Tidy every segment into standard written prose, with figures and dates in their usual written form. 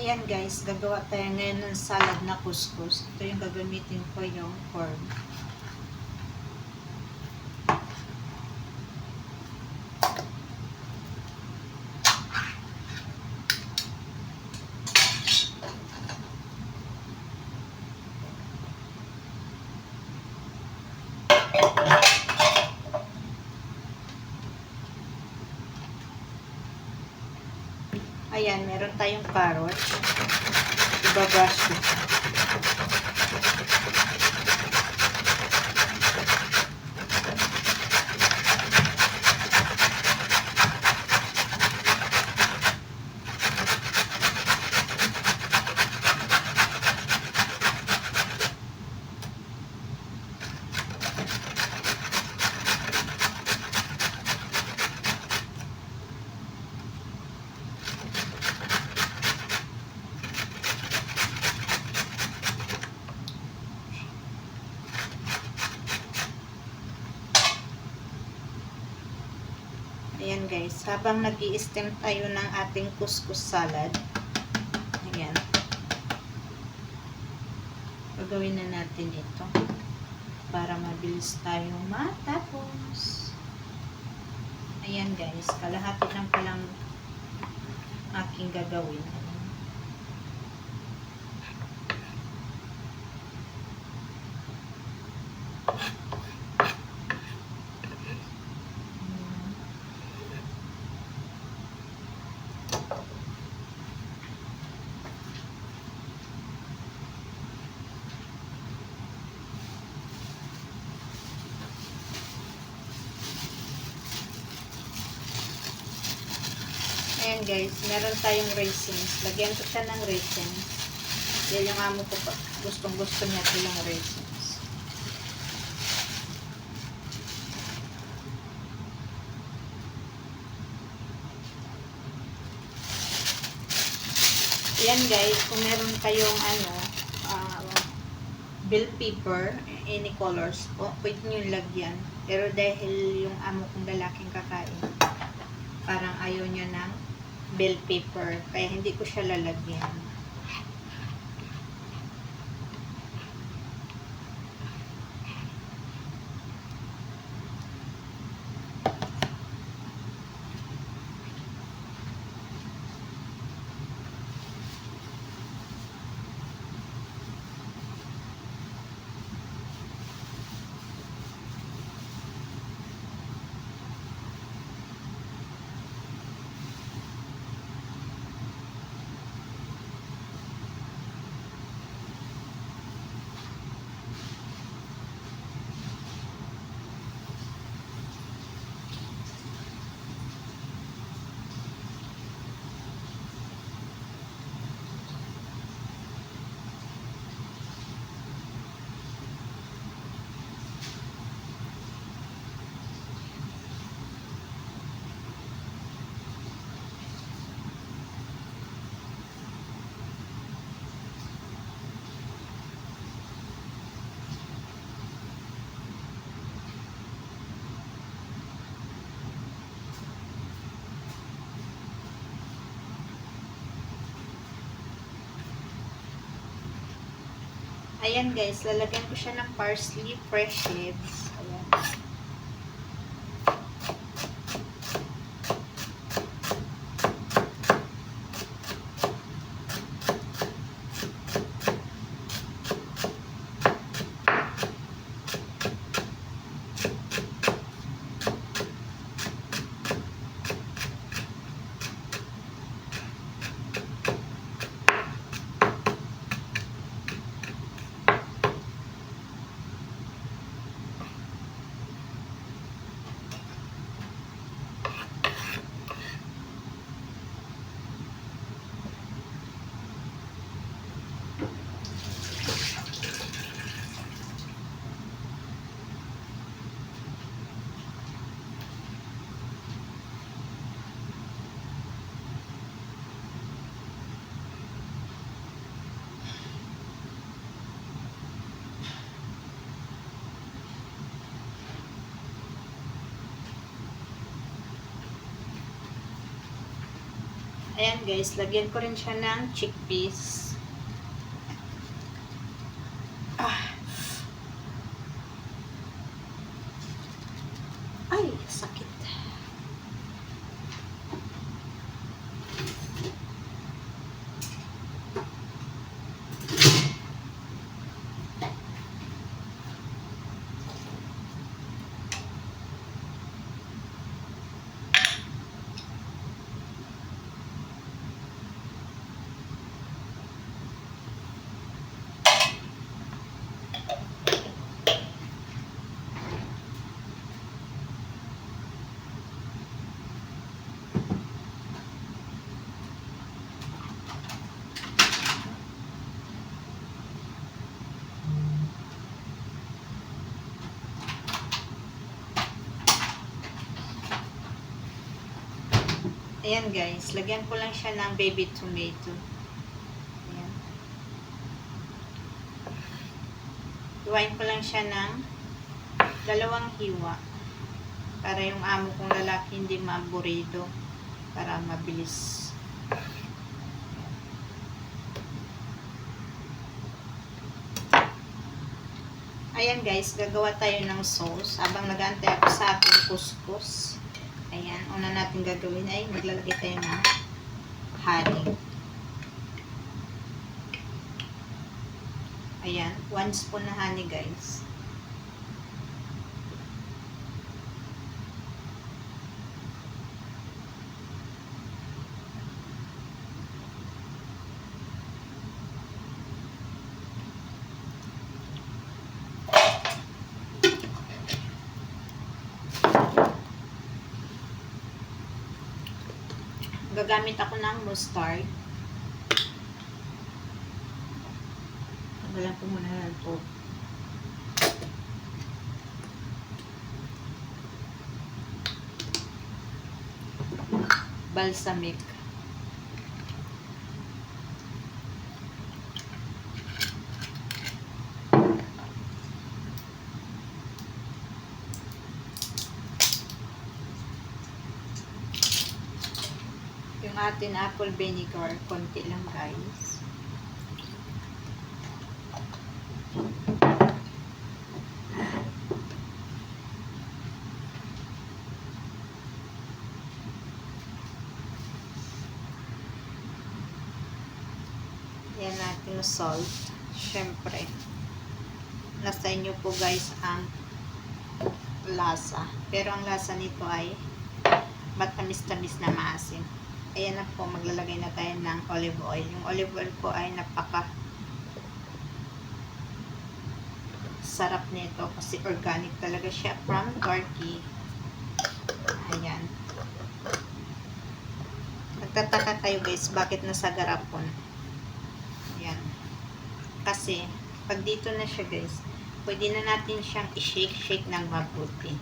Ayan guys, gagawa tayo ngayon ng salad na couscous. Ito yung gagamitin ko, yung corn. Ayan, meron tayong carrot. Ibabrush ko. Ayan guys, habang nag-i-steam tayo ng ating couscous salad, ayan, gagawin na natin ito para mabilis tayong matapos. Ayan guys, kalahati lang palang aking gagawin. Ayan guys, meron tayong raisins. Lagyan ko siya ng raisins. Yan yung amo ko pa. Gustong gusto niya ito yung raisins. Ayan guys, kung meron kayong bell pepper, any colors po, pwede nyo lagyan. Pero dahil yung amo kong lalaking kakain, parang ayaw niya ng bell pepper, kaya hindi ko siya lalagyan. Ayan guys, lalagyan ko siya ng parsley, fresh herbs. Ayan. Ayan guys, lagyan ko rin siya ng chickpeas. Ay, sakit. Ayan guys, lagyan ko lang siya ng baby tomato. Ayan. Iwain ko lang siya ng 2 hiwa para yung amo kong lalaki hindi maaburido, para mabilis. Ayan guys, gagawa tayo ng sauce habang nag-aantay ako sa ating couscous. Ayan, una natin gagawin ay maglalagay tayo ng honey. Ayan, 1 spoon na honey guys. Gagamit ako ng mustard. Tanggalan ko muna yan po. Balsamic. Yung atin apple vinegar, konti lang guys. Yan natin salt. Syempre, nasa inyo po guys ang lasa. Pero ang lasa nito ay matamis-tamis na maasim. Ayan na po, maglalagay na tayo ng olive oil. Yung olive oil ko ay napaka sarap nito kasi organic talaga siya from Turkey. Ayan. Nagtataka kayo guys, bakit nasa garapon? Ayan. Kasi, pag dito na siya guys, pwede na natin siyang i-shake ng mabuti.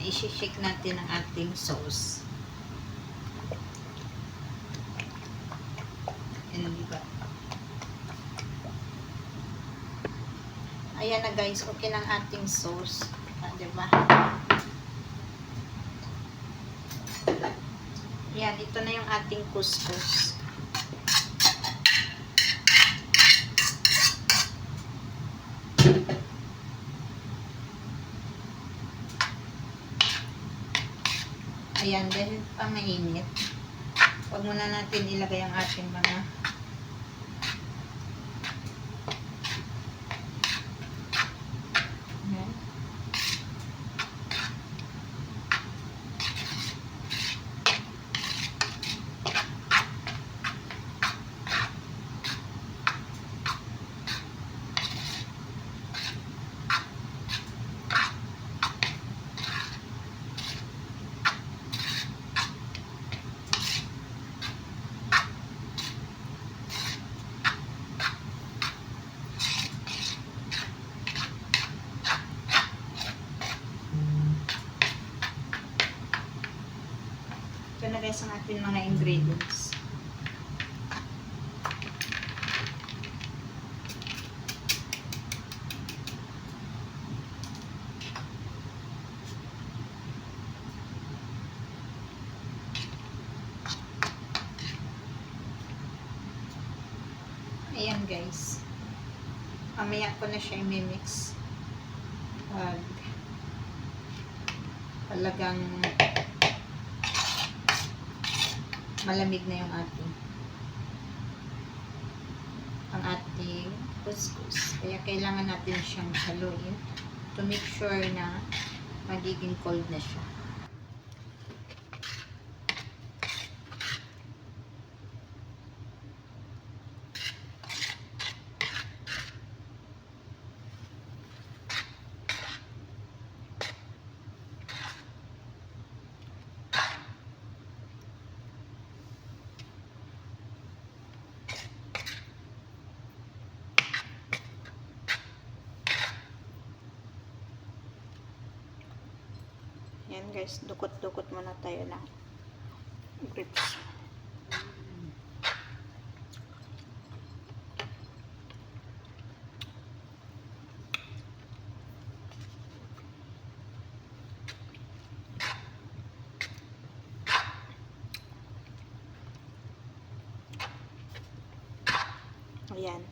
I-shake natin ang ating sauce. Ayan na guys, okay ng ating sauce. Diba? Yan, ito na yung ating couscous. Ayan, dahil pa mainit, huwag muna natin ilagay ang ating mga ito na guys ang ating mga ingredients. Ayan guys. Mamaya ko na siya i-mix. Pag talagang malamig na yung ating couscous. Kaya kailangan natin siyang haluin to make sure na magiging cold na siya. Yan guys, dukot-dukot muna tayo ng grapes. Ayan.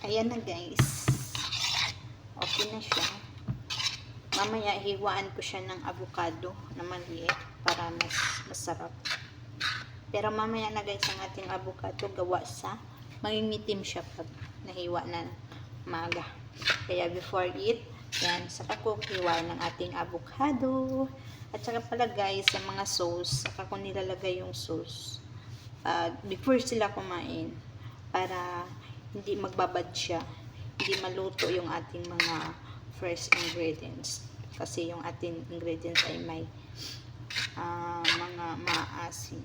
Ayan na guys. Okay na siya. Mamaya hiwaan ko siya ng avocado na maliit para mas masarap. Pero mamaya na guys ang ating avocado gawa sa mangingitim siya pag nahiwa na maga. Kaya before eat, yan, saka ko hiwa ng ating avocado. At saka pala guys, sa mga sauce, saka ko nilalagay yung sauce before sila kumain para hindi magbabad siya, hindi maluto yung ating mga fresh ingredients. Kasi yung ating ingredients ay may mga maasim.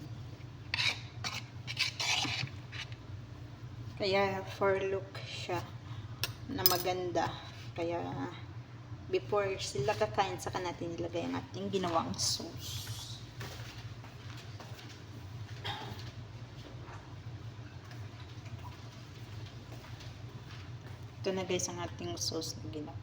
Kaya for look siya na maganda. Kaya before sila kakain, saka natin nilagay ang ating ginawang sauce. Ito na guys ang ating sauce na ginawa.